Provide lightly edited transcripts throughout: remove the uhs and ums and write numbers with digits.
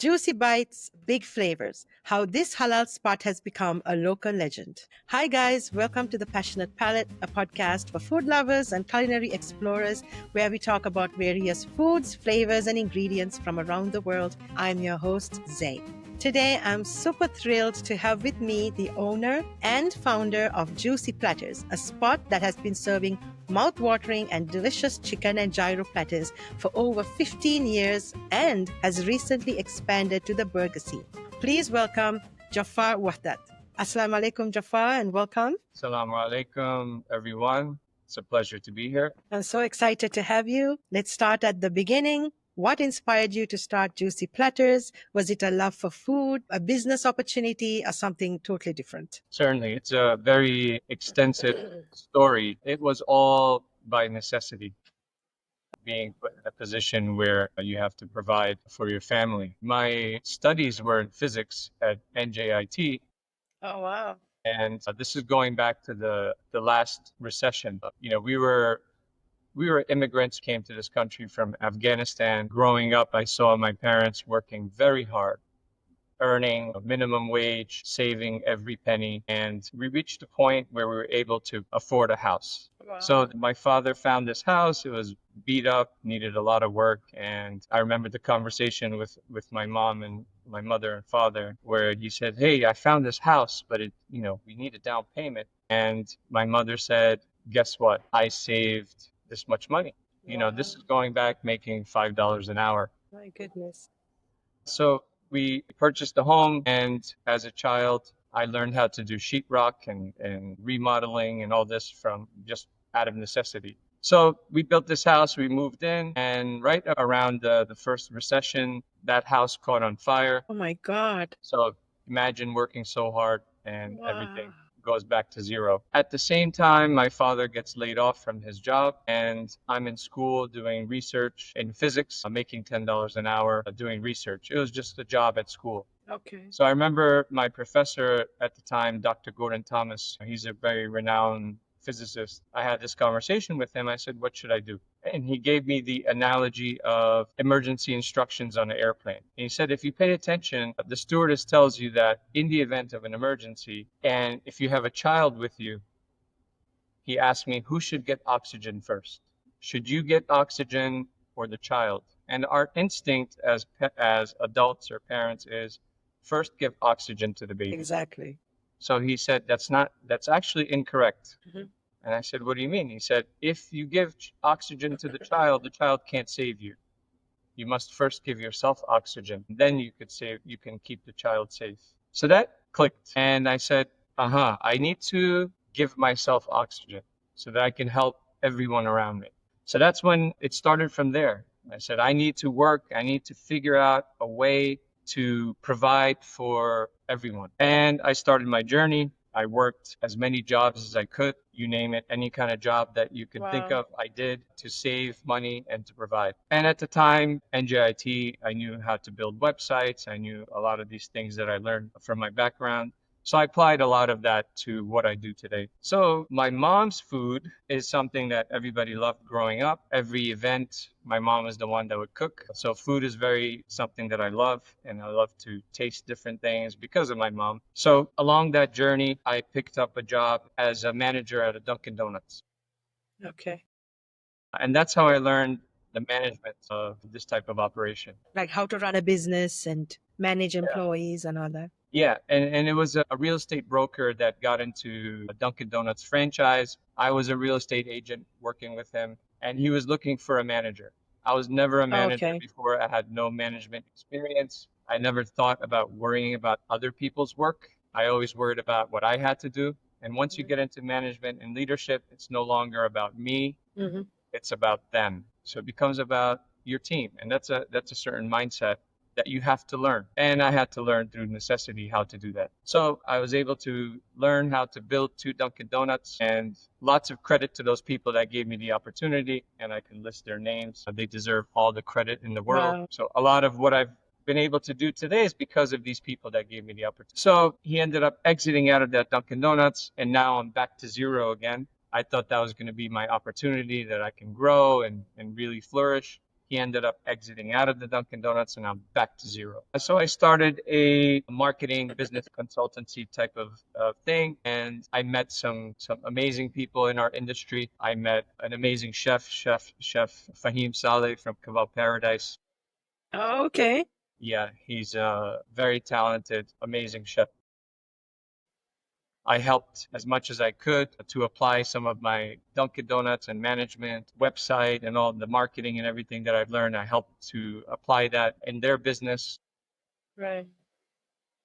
Juicy bites, big flavors. How this halal spot has become a local legend. Hi, guys. Welcome to the Passionate Palate, a podcast for food lovers and culinary explorers where we talk about various foods, flavors, and ingredients from around the world. I'm your host, Zay. Today, I'm super thrilled to have with me the owner and founder of Juicy Platters, a spot that has been serving mouth-watering and delicious chicken and gyro platters for over 15 years and has recently expanded to the burger scene. Please welcome Jaffar Wahdat. Assalamu alaikum, Jaffar, and welcome. Assalamu alaikum, everyone. It's a pleasure to be here. I'm so excited to have you. Let's start at the beginning. What inspired you to start Juicy Platters? Was it a love for food, a business opportunity, or something totally different? Certainly, it's a very extensive story. It was all by necessity, being put in a position where you have to provide for your family. My studies were in physics at NJIT. Oh, wow. And this is going back to the last recession. We were immigrants, came to this country from Afghanistan. Growing up, I saw my parents working very hard, earning a minimum wage, saving every penny. And we reached a point where we were able to afford a house. Wow. So my father found this house. It was beat up, needed a lot of work. And I remember the conversation with my mom and my mother and father, where he said, "Hey, I found this house, but we need a down payment." And my mother said, "Guess what? I saved this much money." This is going back making $5 an hour. My goodness. So we purchased a home, and as a child, I learned how to do sheetrock and remodeling and all this from just out of necessity. So we built this house, we moved in, and right around the first recession, that house caught on fire. Oh my God. So imagine working so hard and Wow. everything goes back to zero. At the same time, my father gets laid off from his job, and I'm in school doing research in physics. I'm making $10 an hour doing research. It was just a job at school. Okay. So I remember my professor at the time, Dr. Gordon Thomas, he's a very renowned physicist. I had this conversation with him. I said, "What should I do?" And he gave me the analogy of emergency instructions on an airplane. And he said, if you pay attention, the stewardess tells you that in the event of an emergency, and if you have a child with you, he asked me, who should get oxygen first? Should you get oxygen or the child? And our instinct as adults or parents is first give oxygen to the baby. Exactly. So he said, that's actually incorrect. Mhm. And I said, what do you mean? He said, if you give oxygen to the child can't save you. You must first give yourself oxygen. Then you can keep the child safe. So that clicked. And I said, I need to give myself oxygen so that I can help everyone around me. So that's when it started from there. I said, I need to work. I need to figure out a way to provide for everyone. And I started my journey. I worked as many jobs as I could, you name it, any kind of job that you can think of, I did to save money and to provide. And at the time, NJIT, I knew how to build websites. I knew a lot of these things that I learned from my background. So I applied a lot of that to what I do today. So my mom's food is something that everybody loved growing up. Every event, my mom was the one that would cook. So food is very something that I love, and I love to taste different things because of my mom. So along that journey, I picked up a job as a manager at a Dunkin' Donuts. Okay. And that's how I learned the management of this type of operation. Like how to run a business and manage employees and all that. Yeah, and it was a real estate broker that got into a Dunkin' Donuts franchise. I was a real estate agent working with him, and he was looking for a manager. I was never a manager before. I had no management experience. I never thought about worrying about other people's work. I always worried about what I had to do. And once you get into management and leadership, it's no longer about me. Mm-hmm. It's about them. So it becomes about your team, and that's a certain mindset that you have to learn. And I had to learn through necessity how to do that. So I was able to learn how to build 2 Dunkin' Donuts, and lots of credit to those people that gave me the opportunity, and I can list their names. They deserve all the credit in the world. Wow. So a lot of what I've been able to do today is because of these people that gave me the opportunity. So he ended up exiting out of that Dunkin' Donuts, and now I'm back to zero again. I thought that was going to be my opportunity that I can grow and really flourish. He ended up exiting out of the Dunkin' Donuts, and I'm back to zero. So I started a marketing business consultancy type of thing, and I met some amazing people in our industry. I met an amazing chef Fahim Saleh from Kebab Paradise. Oh, okay. Yeah, he's a very talented, amazing chef. I helped as much as I could to apply some of my Dunkin' Donuts and management website and all the marketing and everything that I've learned. I helped to apply that in their business. Right.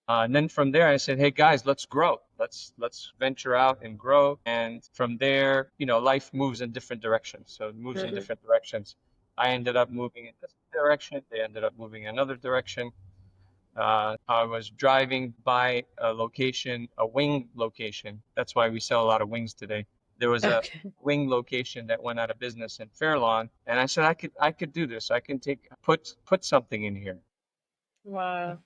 And then from there, I said, "Hey guys, let's grow. Let's venture out and grow." And from there, life moves in different directions. So it moves in Hmm. different directions. I ended up moving in this direction. They ended up moving in another direction. I was driving by a location, a wing location. That's why we sell a lot of wings today. There was a Okay. wing location that went out of business in Fairlawn, and I said I could do this. I can put something in here. Wow.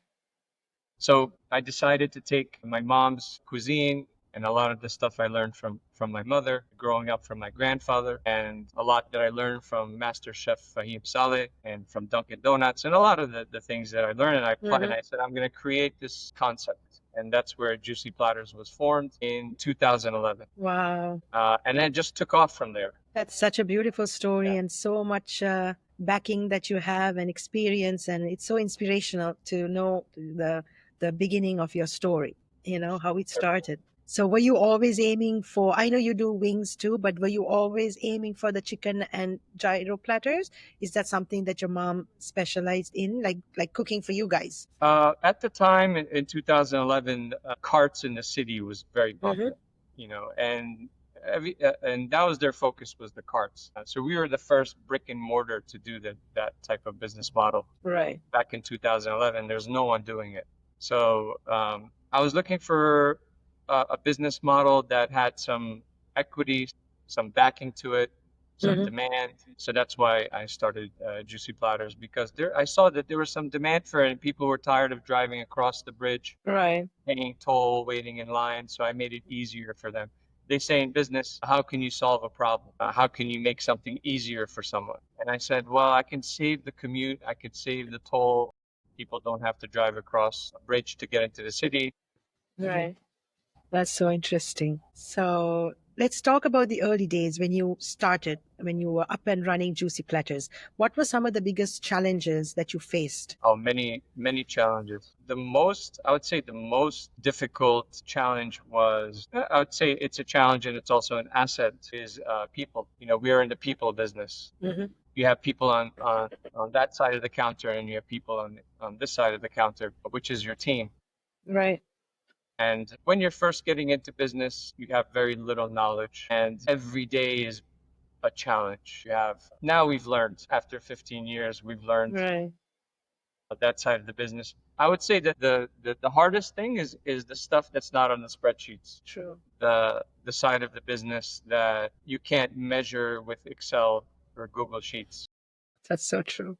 So I decided to take my mom's cuisine and a lot of the stuff I learned from my mother, growing up from my grandfather, and a lot that I learned from Master Chef Fahim Saleh and from Dunkin' Donuts, and a lot of the things that I learned and I applied. And Hmm. I said, I'm going to create this concept. And that's where Juicy Platters was formed in 2011. Wow. And then it just took off from there. That's such a beautiful Yeah. story and so much backing that you have and experience, and it's so inspirational to know the beginning of your story. How it started. So, were you always aiming for? I know you do wings too, but were you always aiming for the chicken and gyro platters? Is that something that your mom specialized in, like cooking for you guys? At the time in 2011, carts in the city was very Mm-hmm. popular, and and that was their focus was the carts. So we were the first brick and mortar to do that type of business model Right. back in 2011. There's no one doing it. So I was looking for a business model that had some equity, some backing to it, some Mm-hmm. demand. So that's why I started Juicy Platters because I saw that there was some demand for it and people were tired of driving across the bridge, Right. paying toll, waiting in line. So I made it easier for them. They say in business, how can you solve a problem? How can you make something easier for someone? And I said, well, I can save the commute. I could save the toll. People don't have to drive across a bridge to get into the city. Right. That's so interesting. So let's talk about the early days when you started, when you were up and running Juicy Platters. What were some of the biggest challenges that you faced? Oh, many, many challenges. I would say the most difficult challenge was, I would say it's a challenge and it's also an asset is people. We are in the people business. Hmm. You have people on that side of the counter and you have people on this side of the counter, which is your team. Right. And when you're first getting into business, you have very little knowledge, and every day is a challenge. Now we've learned after 15 years, we've learned Right. that side of the business. I would say that the hardest thing is the stuff that's not on the spreadsheets, True. the side of the business that you can't measure with Excel or Google Sheets. That's so true.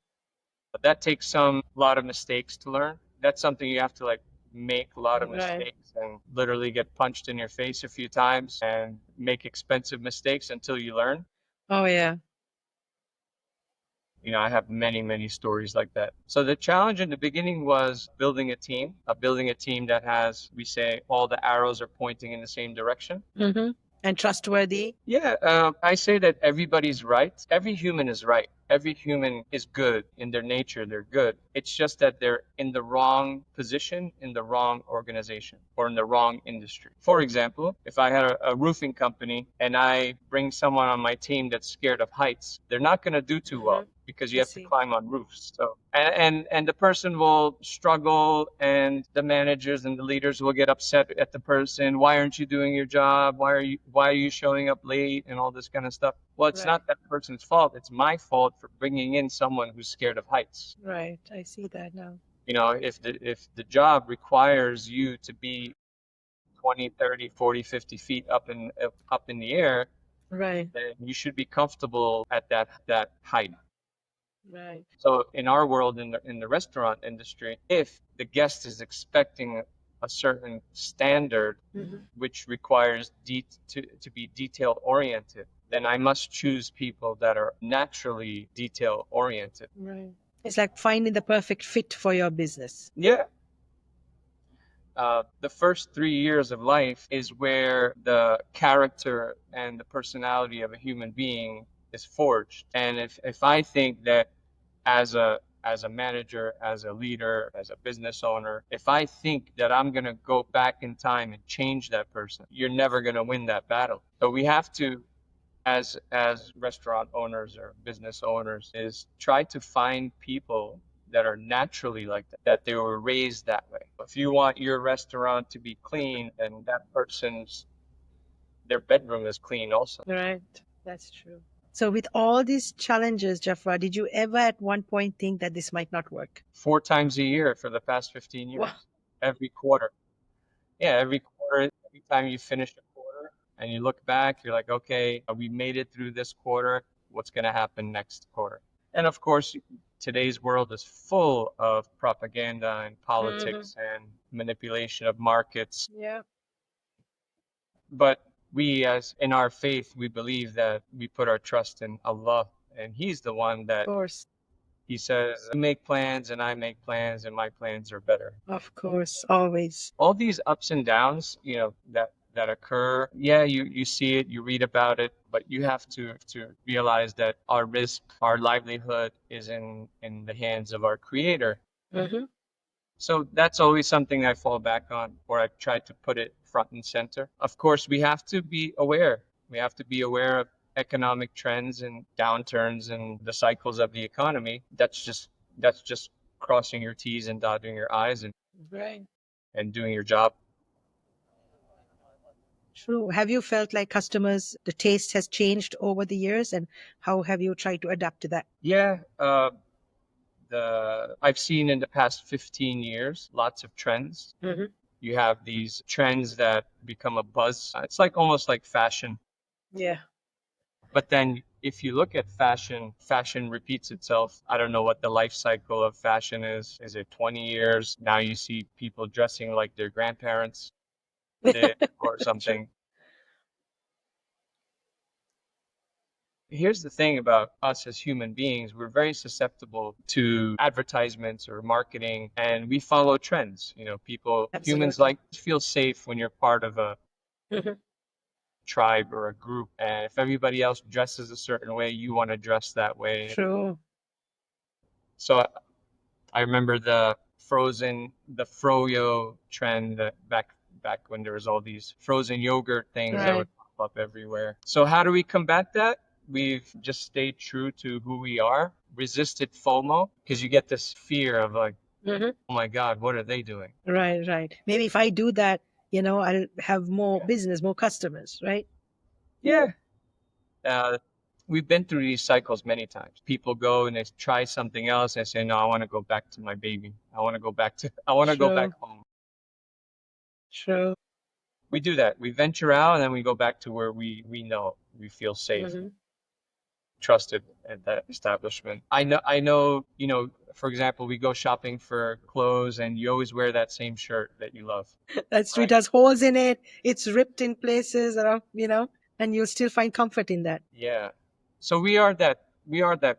But that takes some lot of mistakes to learn. That's something you have to like make a lot of Right. mistakes and literally get punched in your face a few times and make expensive mistakes until you learn. Oh, yeah. I have many, many stories like that. So the challenge in the beginning was building a team that has, we say, all the arrows are pointing in the same direction. Hmm. And trustworthy. Yeah, I say that everybody's right. Every human is right. Every human is good in their nature. They're good. It's just that they're in the wrong position, in the wrong organization, or in the wrong industry. For example, if I had a roofing company and I bring someone on my team that's scared of heights, they're not going to do too Hmm. well because you I have to see. climb on roofs. So and the person will struggle and the managers and the leaders will get upset at the person. Why aren't you doing your job? Why are you showing up late and all this kind of stuff? Well, it's Right. not that person's fault. It's my fault for bringing in someone who's scared of heights. Right. I see that now. If the job requires you to be 20, 30, 40, 50 feet up in the air, Right. then you should be comfortable at that height. Right. So in our world, in the restaurant industry, if the guest is expecting a certain standard, Hmm. which requires to be detail oriented, then I must choose people that are naturally detail oriented. Right. It's like finding the perfect fit for your business. Yeah. The first 3 years of life is where the character and the personality of a human being is forged. And if I think that as a manager, as a leader, as a business owner, if I think that I'm going to go back in time and change that person, you're never going to win that battle. So we have to, as restaurant owners or business owners, is try to find people that are naturally like that they were raised that way. If you want your restaurant to be clean, then that person's their bedroom is clean also. Right. That's true. So, with all these challenges, Jaffar, did you ever at one point think that this might not work? 4 times a year for the past 15 Wow. years, every quarter. Yeah, every quarter, every time you finish a quarter and you look back, you're like, okay, we made it through this quarter. What's going to happen next quarter? And of course, today's world is full of propaganda and politics and manipulation of markets. Yeah. But we, as in our faith, we believe that we put our trust in Allah, and He's the one Of that course. He says, you make plans and I make plans and my plans are better. Of course. Always. All these ups and downs, that occur, yeah, you see it, you read about it, but you have to realize that our risk, our livelihood is in the hands of our Creator. Mm-hmm. So that's always something I fall back on, or I try to put it front and center. Of course, we have to be aware. We have to be aware of economic trends and downturns and the cycles of the economy. That's just crossing your T's and dotting your I's Right. and doing your job. True. Have you felt like customers, the taste has changed over the years, and how have you tried to adapt to that? Yeah, I've seen in the past 15 years lots of trends. Mm-hmm. You have these trends that become a buzz. It's like almost like fashion. Yeah. But then if you look at fashion, fashion repeats itself. I don't know what the life cycle of fashion is. Is it 20 years? Now you see people dressing like their grandparents did or something. Here's the thing about us as human beings, we're very susceptible to advertisements or marketing, and we follow trends. Humans Absolutely. like to feel safe when you're part of a Mm-hmm. tribe or a group. And if everybody else dresses a certain way, you want to dress that way. True. So I remember the froyo trend that back when there was all these frozen yogurt things that Right. would pop up everywhere. So how do we combat that? We've just stayed true to who we are, resisted FOMO, because you get this fear of like, Mm-hmm. oh my God, what are they doing? Right. Right. Maybe if I do that, I'll have more business, more customers, right? Yeah. Uh, we've been through these cycles many times. People go and they try something else and say, no, I want to go back to my baby. I want to go back True. home. True. We do that. We venture out and then we go back to where we know we feel safe, Mm-hmm. trusted at that establishment. I know, for example, we go shopping for clothes and you always wear that same shirt that you love, That street right? has holes in it. It's ripped in places, around, and you'll still find comfort in that. Yeah. So we are that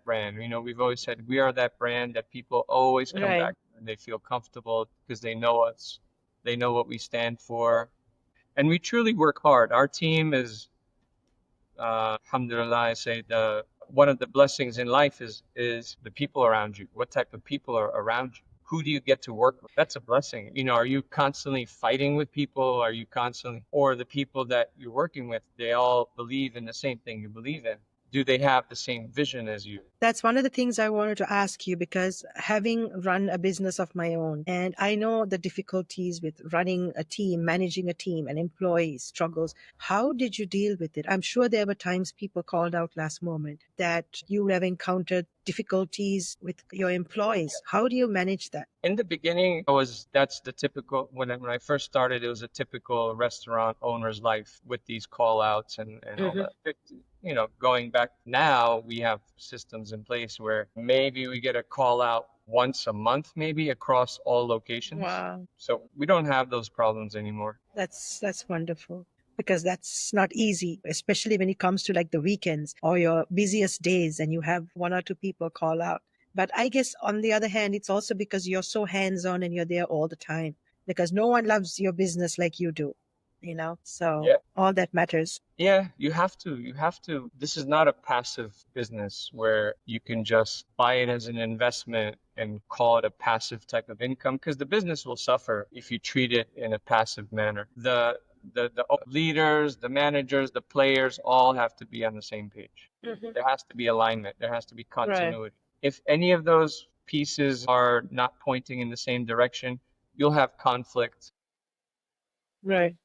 brand. We've always said we are that brand that people always come Right. back to and they feel comfortable because they know us. They know what we stand for. And we truly work hard. Our team is alhamdulillah, I say the one of the blessings in life is the people around you. What type of people are around you? Who do you get to work with? That's a blessing. Are you constantly fighting with people? Are you constantly, or the people that you're working with, they all believe in the same thing you believe in? Do they have the same vision as you? That's one of the things I wanted to ask you, because having run a business of my own, and I know the difficulties with running a team, managing a team, and employees struggles. How did you deal with it? I'm sure there were times people called out last moment that you have encountered difficulties with your employees. How do you manage that? In the beginning, that's the typical, when I first started, it was a typical restaurant owner's life with these call outs and all Hmm. that. Going back now, we have systems in place where maybe we get a call out once a month, maybe across all locations. Wow, So we don't have those problems anymore. that's wonderful. because that's not easy, especially when it comes to like the weekends or your busiest days and you have one or two people call out. But I guess on the other hand, it's also because you're so hands on and you're there all the time because no one loves your business like you do, you know? So Yeah. all that matters. Yeah, you have to. You have to. This is not a passive business where you can just buy it as an investment and call it a passive type of income because the business will suffer if you treat it in a passive manner. The leaders, the managers, the players all have to be on the same page. Hmm. There has to be alignment. There has to be Right, continuity. If any of those pieces are not pointing in the same direction, you'll have conflict, right.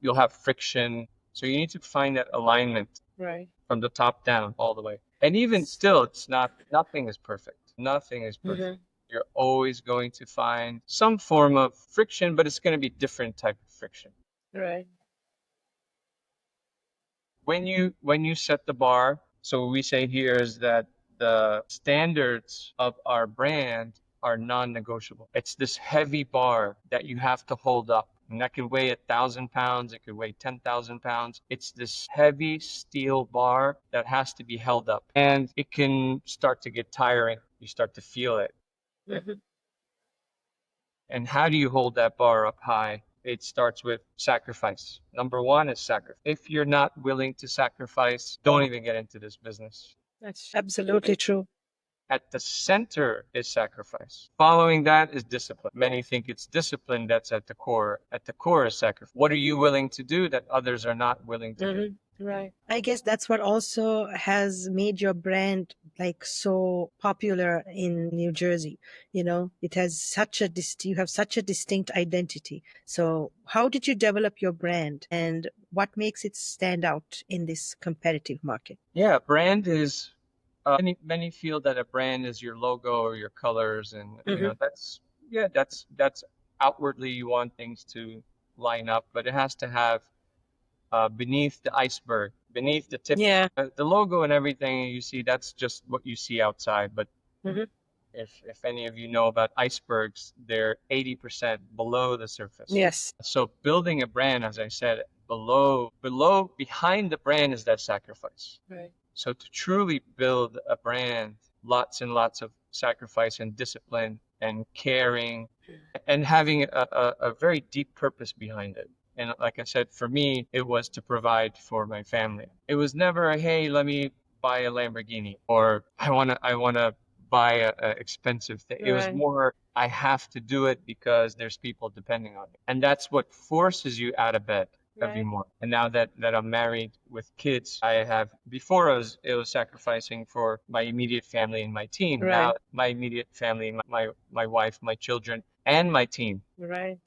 you'll have friction. So you need to find that alignment Right. from the top down all the way. And even still, it's not, nothing is perfect. Nothing is perfect. Hmm. You're always going to find some form of friction, but it's going to be different type of friction. Right. When you set the bar, so what we say here is that the standards of our brand are non-negotiable. It's this heavy bar that you have to hold up. And that could weigh 1,000 pounds, it could weigh 10,000 pounds. It's this heavy steel bar that has to be held up. And it can start to get tiring. You start to feel it. Hmm. And how do you hold that bar up high? It starts with sacrifice. Number one is sacrifice. If you're not willing to sacrifice, don't even get into this business. That's absolutely true. At the center is sacrifice. Following that is discipline. Many think it's discipline that's at the core. At the core is sacrifice. What are you willing to do that others are not willing to do? Hmm. Right. I guess that's what also has made your brand like so popular in New Jersey. You know, it has such a you have such a distinct identity. So, how did you develop your brand and what makes it stand out in this competitive market? Yeah, brand is many feel that a brand is your logo or your colors, and Hmm. that's yeah, that's outwardly you want things to line up, but it has to have beneath the iceberg, beneath the tip, Yeah. the logo and everything you see. That's just what you see outside. But Hmm. if any of you know about icebergs, they're 80% below the surface. Yes. So building a brand, as I said, behind the brand is that sacrifice. Right. So to truly build a brand, lots and lots of sacrifice and discipline and caring and having a very deep purpose behind it. And like I said, for me, it was to provide for my family. It was never a, hey, let me buy a Lamborghini or I wanna buy a expensive thing. It was Right. more, I have to do it because there's people depending on it. And that's what forces you out of bed every Right. morning. And now that I'm married with kids, I have before it was sacrificing for my immediate family and my team. Right. Now my immediate family, my wife, my children, and my team. Right.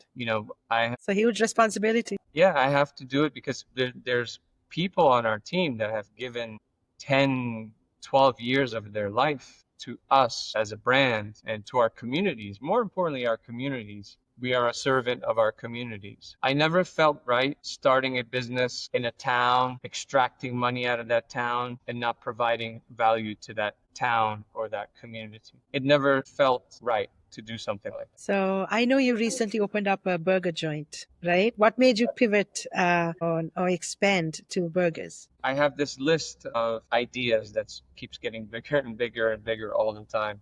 I It's a huge responsibility. yeah, I have to do it because there's people on our team that have given 10, 12 years of their life to us as a brand and to our communities. More importantly, our communities. We are a servant of our communities. I never felt right starting a business in a town, extracting money out of that town, and not providing value to that town or that community. It never felt right to do something like that. So I know you recently opened up a burger joint, right? What made you pivot on or expand to burgers? I have this list of ideas that keeps getting bigger and bigger and bigger all the time.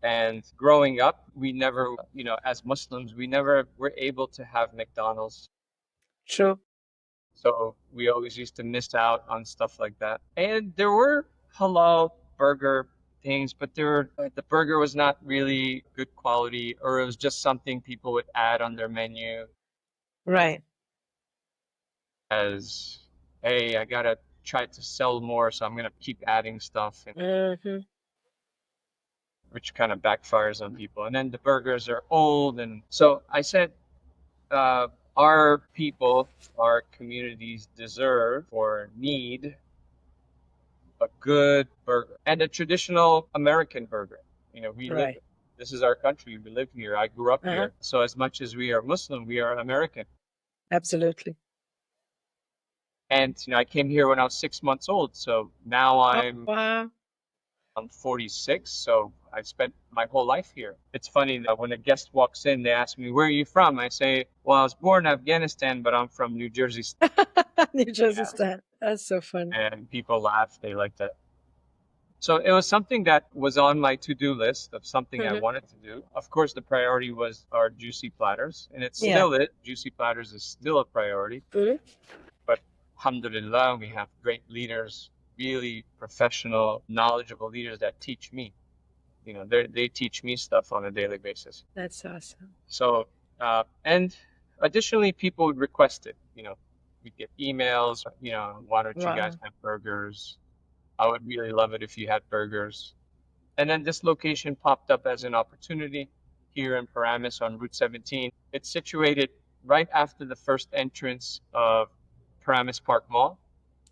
And growing up, we never, as Muslims, we never were able to have McDonald's. True. So we always used to miss out on stuff like that. And there were halal burger things, but the burger was not really good quality, or it was just something people would add on their menu Right. as, hey, I gotta try to sell more, so I'm gonna keep adding stuff. Hmm. Which kind of backfires on people. And then the burgers are old. And so I said, uh, our people, our communities deserve or need a good burger and a traditional American burger. We live, Right. this is our country. We live here. I grew up Uh-huh. here. So as much as we are Muslim, we are American. Absolutely. And, I came here when I was 6 months old. So now Oh, I'm wow. I'm 46, so I spent my whole life here. It's funny that when a guest walks in, they ask me, "Where are you from?" I say, "Well, I was born in Afghanistan, but I'm from New Jersey." New Jersey Yeah. style. That's so fun. And people laugh. They like that. So it was something that was on my to-do list of something I Hmm. wanted to do. Of course, the priority was our Juicy Platters, and it's Yeah. still it. Juicy Platters is still a priority. Mhm. But alhamdulillah, we have great leaders, really professional, knowledgeable leaders that teach me. They teach me stuff on a daily basis. That's awesome. So, and additionally, people would request it. We'd get emails, why don't you guys Wow. have burgers? I would really love it if you had burgers. And then this location popped up as an opportunity here in Paramus on Route 17. It's situated right after the first entrance of Paramus Park Mall.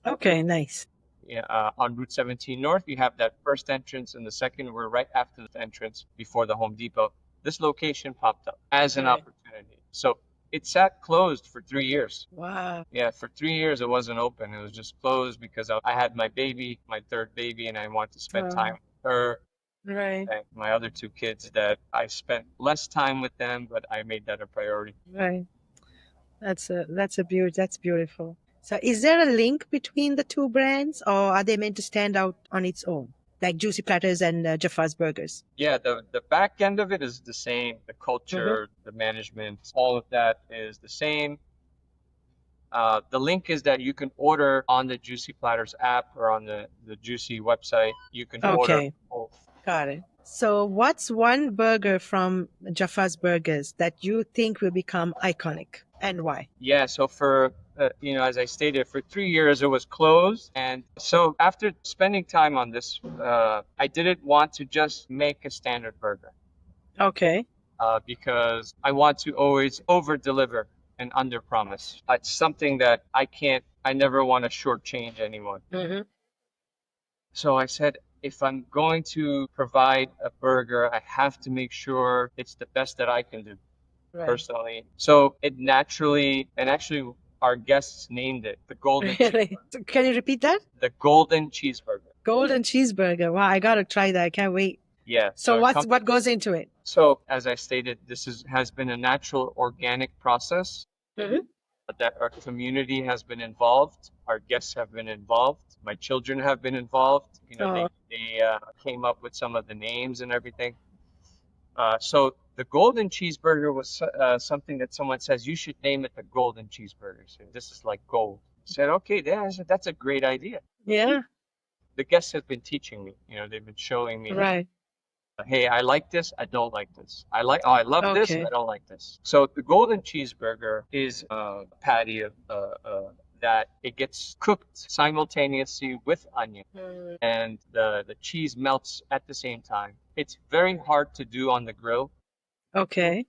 Okay, nice. Yeah, on Route 17 North, you have that first entrance, and the second, we're right after the entrance before the Home Depot. This location popped up as an Right. opportunity. So it sat closed for 3 years. Wow. Yeah, for 3 years it wasn't open. It was just closed because I had my baby, my third baby, and I wanted to spend time Oh, with her right, and my other two kids that I spent less time with them, but I made that a priority. right. That's beautiful. So is there a link between the two brands, or are they meant to stand out on its own? Like Juicy Platters and Jaffar's Burgers. Yeah, the back end of it is the same. The Hmm. culture, the management, all of that is the same. The link is that you can order on the Juicy Platters app or on the Juicy website. You can order Okay, both. got it. So what's one burger from Jaffar's Burgers that you think will become iconic, and why? Yeah, so as I stated, for 3 years it was closed. And so after spending time on this, I didn't want to just make a standard burger Okay. because I want to always over deliver and under promise. It's something that I never want to shortchange anyone. Hmm. So I said, if I'm going to provide a burger, I have to make sure it's the best that I can do Right. personally. So it naturally, and actually, our guests named it Really? So can you repeat that? the golden cheeseburger. Golden cheeseburger. Wow, I gotta try that. I can't wait. Yeah. So So what goes into it? so as I stated, has been a natural, organic process Hmm. that our community has been involved, our guests have been involved, my children have been involved. Oh, They came up with some of the names and everything. So the golden cheeseburger was something that someone says you should name it the golden cheeseburger. So this is like gold. I said, okay, that's a great idea. yeah. The guests have been teaching me. They've been showing me, Right. hey, I like this, I don't like this. I love this, I Okay. don't like this. So the golden cheeseburger is a patty of that it gets cooked simultaneously with onion, Mm. and the cheese melts at the same time. It's very hard to do on the grill Okay.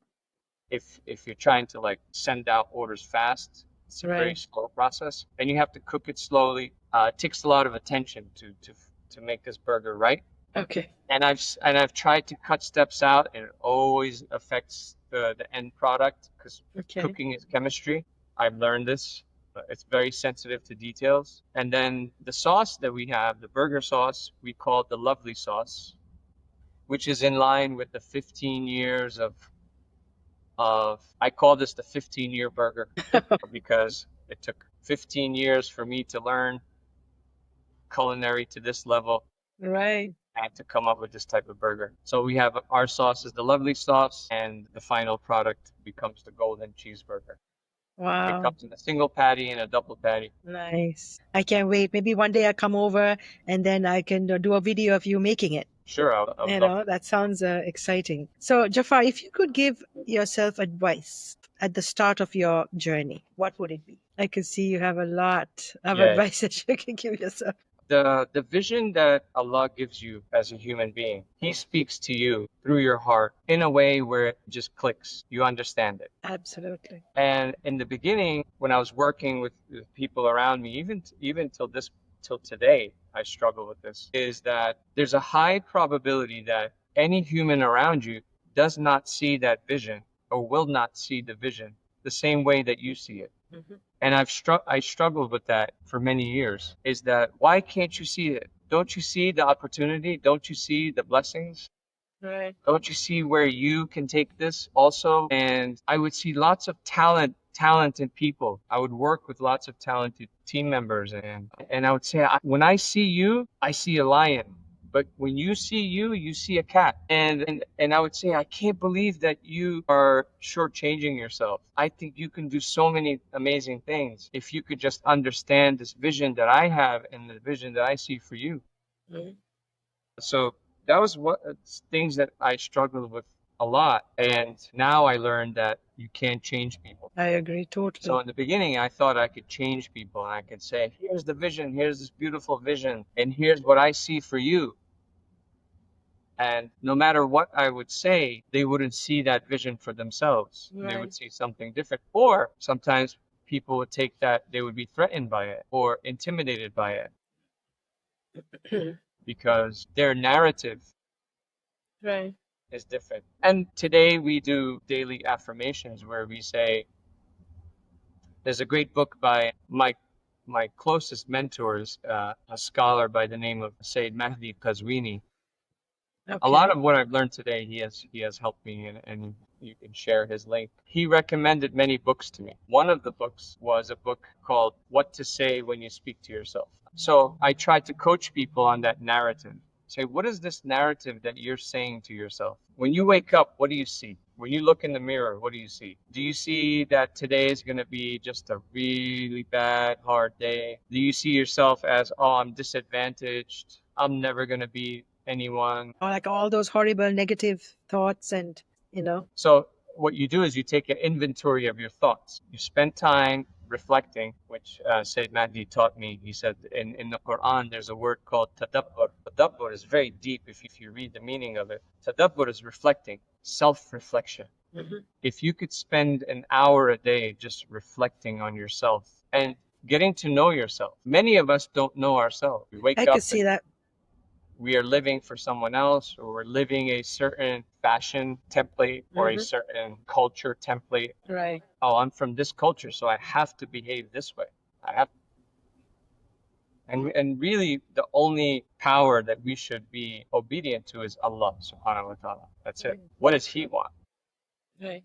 if you're trying to like send out orders fast. It's a very Right. slow process, and you have to cook it slowly. It takes a lot of attention to make this burger right. Okay. And I've tried to cut steps out, and it always affects the end product because Okay. cooking is chemistry. I've learned this. It's very sensitive to details. And then the sauce that we have, the burger sauce, we call it the lovely sauce, which is in line with the 15 years of I call this the 15-year burger because it took 15 years for me to learn culinary to this level Right. and to come up with this type of burger. So we have our sauce is the lovely sauce, and the final product becomes the golden cheeseburger. It Wow. comes in a single patty and a double patty. Nice. I can't wait. Maybe one day I'll come over and then I can do a video of you making it. Sure, I would love to. That sounds exciting. So, Jafar, if you could give yourself advice at the start of your journey, what would it be? I can see you have a lot of Yeah, advice that you can give yourself. the vision that Allah gives you as a human being, He speaks to you through your heart in a way where it just clicks. You understand it. Absolutely. And in the beginning, when I was working with people around me, even till today, I struggle with this, is that there's a high probability that any human around you does not see that vision or will not see the vision the same way that you see it. Mhm. And I struggled with that for many years. Is that why can't you see it? Don't you see the opportunity? Don't you see the blessings? Right. Don't you see where you can take this also? And I would see lots of talented people. I would work with lots of talented team members, and I would say, when I see you, I see a lion. But when you see you, you see a cat. And I would say, I can't believe that you are shortchanging yourself. I think you can do so many amazing things if you could just understand this vision that I have and the vision that I see for you. Mhm. So that was what things that I struggled with a lot. And now I learned that you can't change people. I agree So totally. in the beginning, I thought I could change people and I could say, here's the vision, here's this beautiful vision, and here's what I see for you. And no matter what I would say, they wouldn't see that vision for themselves. They would Right. see something different. Or sometimes people would take that, they would be threatened by it or intimidated by it because their narrative Right. is different. And today we do daily affirmations where we say, there's a great book by my closest mentors, a scholar by the name of Sayyid Mahdi Qazwini. A lot Okay. of what I've learned today, he has helped me, and you can share his link. He recommended many books to me. One of the books was a book called What to Say When You Speak to Yourself. So I tried to coach people on that narrative. Say, what is this narrative that you're saying to yourself? When you wake up, what do you see? When you look in the mirror, what do you see? Do you see that today is going to be just a really bad, hard day? Do you see yourself as, oh, I'm disadvantaged? I'm never going to be anyone? Or like all those horrible negative thoughts and, you know. So what you do is you take an inventory of your thoughts. You spend time reflecting, which Sayyid Mahdi taught me. He said in the Quran, there's a word called tadabbur. Tadabbur is very deep if you read the meaning of it. Tadabbur is reflecting, self-reflection. Mhm. If you could spend an hour a day just reflecting on yourself and getting to know yourself. Many of us don't know ourselves. We I wake could up see and that. we are living for someone else, or we're living a certain fashion template or a Hmm. certain culture template. Right. Oh, I'm from this culture, so I have to behave this way. I have, and really the only power that we should be obedient to is Allah subhanahu wa ta'ala. That's it. Right. What does He want? Right.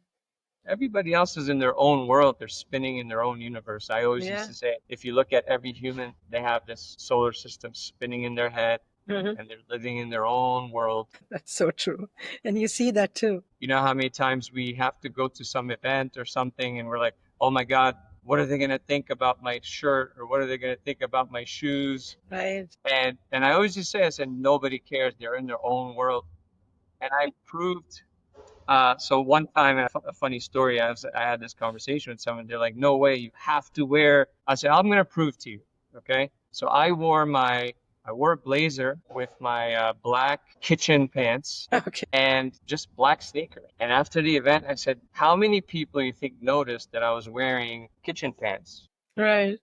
Everybody else is in their own world. They're spinning in their own universe. I always used Yeah. to say, if you look at every human, they have this solar system spinning in their head Hmm. and they're living in their own world. That's so true. And you see that too. You know how many times we have to go to some event or something and we're like, oh my God, what are they going to think about my shirt, or what are they going to think about my shoes? Right. And I always just say, I said, nobody cares. They're in their own world. And I proved, so one time, a funny story, I had this conversation with someone. They're like, no way, you have to wear. I said, I'm going to prove to you. Okay. So I wore a blazer with my black kitchen pants Okay. and just black sneakers. And after the event, I said, how many people you think noticed that I was wearing kitchen pants? Right.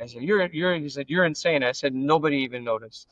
I said, he said, you're insane. I said, nobody even noticed.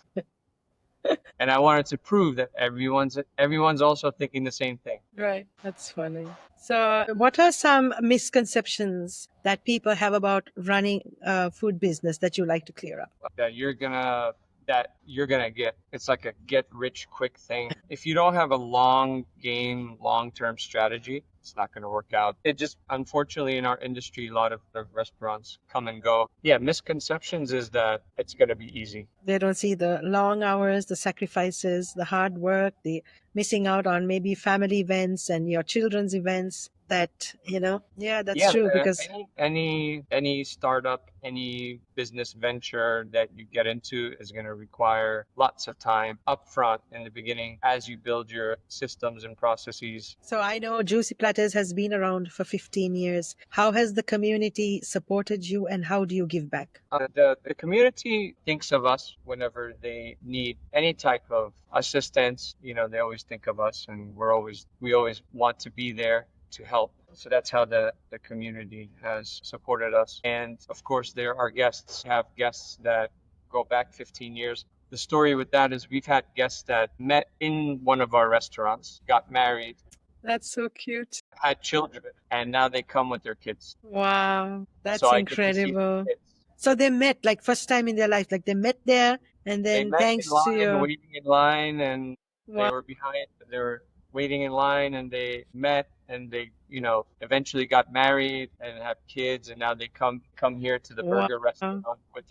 And I wanted to prove that everyone's also thinking the same thing. Right. That's funny. So, what are some misconceptions that people have about running a food business that you like to clear up? that you're gonna that you're gonna get. It's like a get rich quick thing. If you don't have a long game, long-term strategy, it's not gonna work out. It just, unfortunately, in our industry, a lot of the restaurants come and go. Yeah, misconceptions is that it's gonna be easy. They don't see the long hours, the sacrifices, the hard work, the missing out on maybe family events and your children's events. That, yeah, that's Yeah, true because, any startup, any business venture that you get into is going to require lots of time upfront in the beginning as you build your systems and processes. so I know Juicy Platters has been around for 15 years. How has the community supported you and how do you give back? The community thinks of us whenever they need any type of assistance. They always think of us, and we always want to be there to help. So that's how the community has supported us. And of course, there are guests. We have guests that go back 15 years. The story with that is we've had guests that met in one of our restaurants, got married, That's so cute. had children, and now they come with their kids. Wow, So that's I get to see the incredible. kids. So they met like first time in their life, like they met there and They then met in thanks to line, your, waiting in line, and They Wow. were behind, they were waiting in line and they met and they, eventually got married and have kids and now they come here to the Wow. burger restaurant with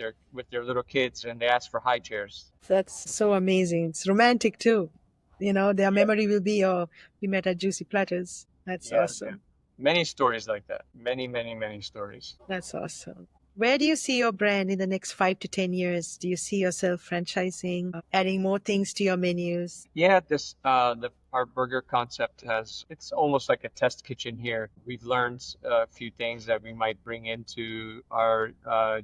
their little kids and they ask for high chairs. That's so amazing. It's romantic too. Their Yeah, memory will be, oh, we met at Juicy Platters. That's yeah, yeah. awesome. Many stories like that. Many, many, many stories. That's awesome. Where do you see your brand in the next 5 to 10 years? Do you see yourself franchising, adding more things to your menus? Yeah, this the our burger concept it's almost like a test kitchen here. We've learned a few things that we might bring into our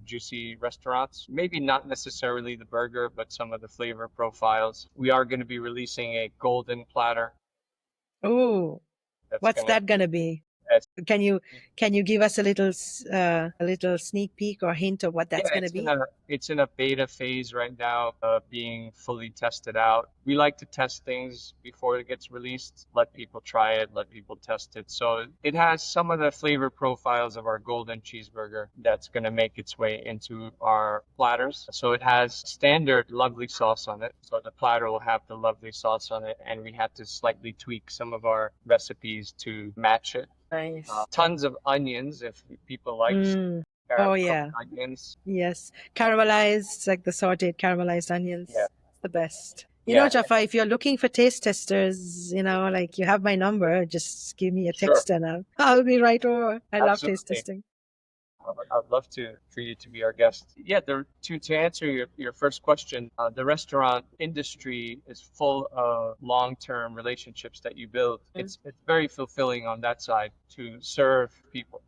juicy restaurants. Maybe not necessarily the burger, but some of the flavor profiles. We are going to be releasing a golden platter Oh, that's what's going to that gonna be? that's Can you can you give us a little sneak peek or hint of what Yeah, that's gonna be? it's in a beta phase right now, being fully tested out. We like to test things before it gets released, let people try it, let people test it. So it has some of the flavor profiles of our golden cheeseburger that's going to make its way into our platters. So it has standard lovely sauce on it. So the platter will have the lovely sauce on it, and we had to slightly tweak some of our recipes to match it. Nice. Tons of onions if people like Mm. Oh cooked yeah. onions. Yes. Caramelized, like the sauteed caramelized Yeah. onions. It's the best. Yeah, Jaffa, if you're looking for taste testers, like you have my number, just give me a sure. text and I'll be right over. I love taste Absolutely. testing. I'd love to for you to be our guest. Yeah, to answer your first question, the restaurant industry is full of long-term relationships that you build. Mm. It's very fulfilling on that side to serve people,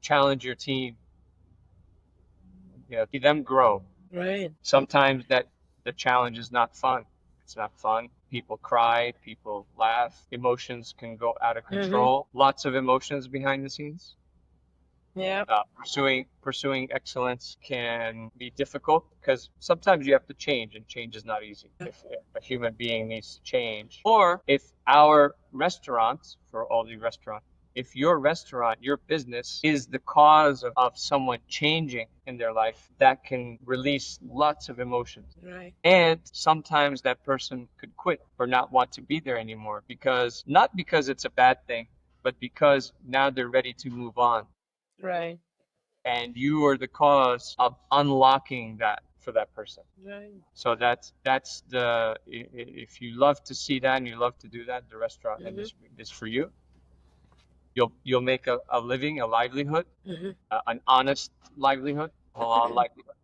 challenge your team, see them grow. Right. Sometimes that the challenge is not fun. It's not fun. People cry, people laugh, emotions can go out of Mm-hmm. control. Lots of emotions behind the scenes. Yeah. Pursuing excellence can be difficult because sometimes you have to change, and change is not easy. If a human being needs to change, or if our restaurants, for all the restaurants, if your restaurant, your business is the cause of someone changing in their life, that can release lots of emotions. Right. And sometimes that person could quit or not want to be there anymore not because it's a bad thing, but because now they're ready to move on Right. and you are the cause of unlocking that for that person. Right. So that's if you love to see that and you love to do that, the restaurant Mm-hmm. industry is for you. You'll make a living, a livelihood, Mm-hmm. an honest livelihood, halal livelihood.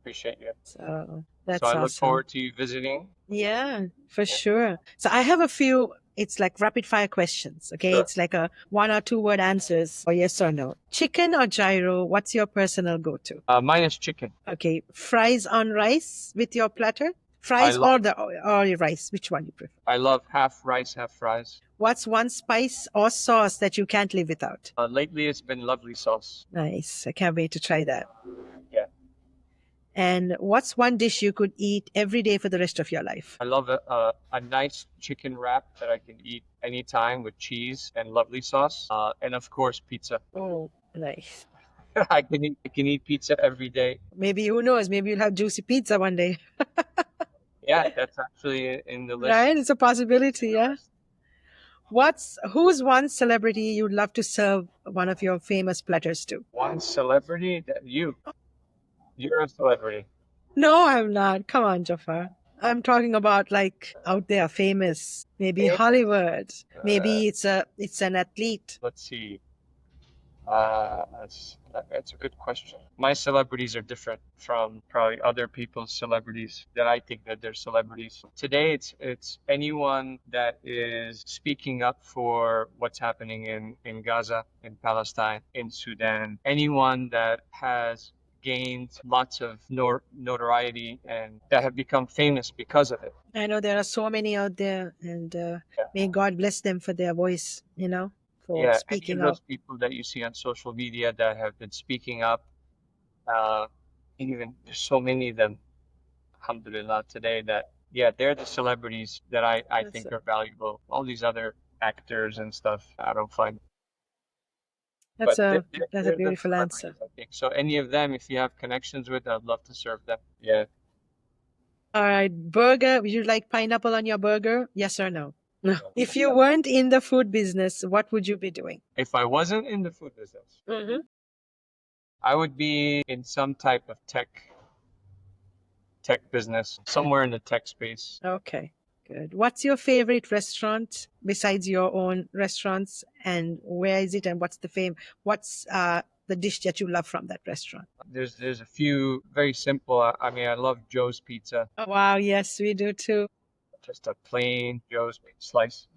Appreciate you. So So I that's look awesome. forward to you visiting. Yeah, for Yeah, sure. So I have a few, it's like rapid fire questions. Okay. sure. It's like a 1 or 2 word answers or yes or no. Chicken or gyro? What's your personal go to? Mine is chicken. Okay. Fries on rice with your platter? I Fries love or your rice? Which one you prefer? I love half rice, half fries. What's one spice or sauce that you can't live without? Lately it's been lovely sauce. Nice. I can't wait to try that. Yeah. And what's one dish you could eat every day for the rest of your life? I love a nice chicken wrap that I can eat anytime with cheese and lovely sauce. And of course, pizza. Oh, nice. I can eat pizza every day. Maybe, who knows? Maybe you'll have juicy pizza one day. Yeah, that's actually in the list. Right? It's a possibility, In the yeah. list. Who's one celebrity you'd love to serve one of your famous platters to? One celebrity that you're a celebrity. No, I'm not. Come on, Jafar. I'm talking about like out there, famous. Maybe Famous. Hollywood. Uh, Maybe it's an athlete. let's see. That's a good question. My celebrities are different from probably other people's celebrities that I think that they're celebrities. Today, it's anyone that is speaking up for what's happening in Gaza, in Palestine, in Sudan. Anyone that has gained lots of notoriety and that have become famous because of it. I know there are so many out there, and Yeah. may God bless them for their voice, for Yeah, any of speaking those up. people that you see on social media that have been speaking up, uh, and even there's so many of them, alhamdulillah, today that, yeah, they're the celebrities that I That's think a, are valuable. All these other actors and stuff, I don't find, that's but they're, a they're, that's a they're the beautiful answer. celebrities, I think. So any of them, if you have connections with, I'd love to serve them. Yeah. All right, burger. Would you like pineapple on your burger? Yes or no? No. If you weren't in the food business, what would you be doing? If I wasn't in the food business, Mm-hmm. I would be in some type of tech business, somewhere in the tech space. Okay, good. What's your favorite restaurant besides your own restaurants, and where is it, and what's the what's the dish that you love from that restaurant? There's a few very simple. I mean, I love Joe's Pizza. Oh, wow, yes, we do too. Just a plain slice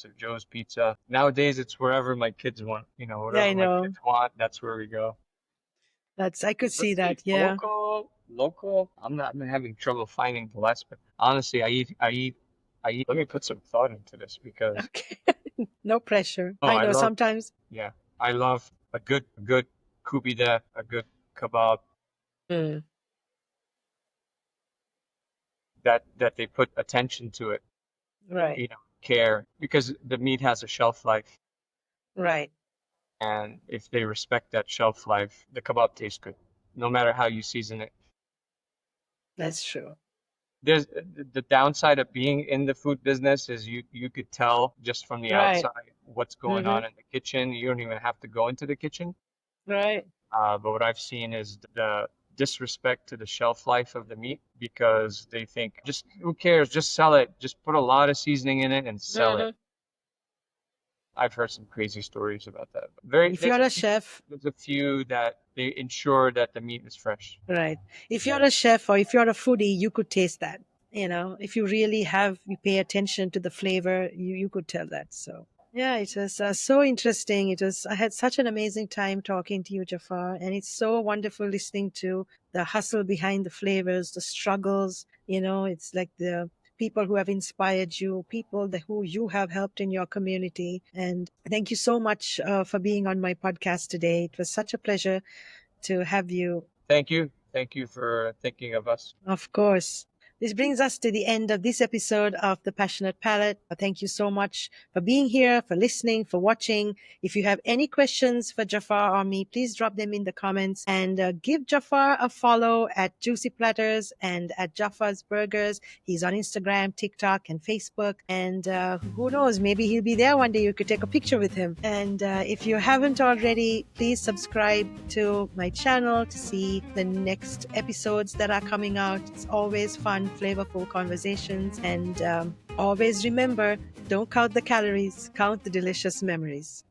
of Joe's Pizza. Nowadays, it's wherever my kids want. You know, Yeah, I whatever my know. kids want, that's where we go. I could see Let's see, that. Yeah. local. I'm having trouble finding the last, but honestly, I eat. Let me put some thought into this because Okay. No pressure. oh, I know sometimes. yeah, I love a good kubida, a good kebab Mm, that they put attention to it, right, you know, care because the meat has a shelf life, right. and if they respect that shelf life, the kebab tastes good, no matter how you season it. That's true. There's the downside of being in the food business is you could tell just from the Right. outside what's going Mm-hmm. on in the kitchen. You don't even have to go into the kitchen. Right. But what I've seen is the disrespect to the shelf life of the meat because they think just who cares, just sell it, just put a lot of seasoning in it and sell it. Mm-hmm. I've heard some crazy stories about that. Very, If you're a chef, there's a few that they ensure that the meat is fresh. right. If you're a chef or if you're a foodie, you could taste that. If you really you pay attention to the flavor, you could tell that. So, yeah, it was so interesting. I had such an amazing time talking to you, Jafar, and it's so wonderful listening to the hustle behind the flavors, the struggles. It's like the people who have inspired you, who you have helped in your community. And thank you so much for being on my podcast today. It was such a pleasure to have you. Thank you. Thank you for thinking of us. Of course. This brings us to the end of this episode of The Passionate Palate. Thank you so much for being here, for listening, for watching. If you have any questions for Jaffar or me, please drop them in the comments and give Jaffar a follow at Juicy Platters and at Jaffar's Burgers. He's on Instagram, TikTok, and Facebook. And who knows, maybe he'll be there one day. You could take a picture with him. And if you haven't already, please subscribe to my channel to see the next episodes that are coming out. It's always fun, flavorful conversations. And always remember, don't count the calories, count the delicious memories.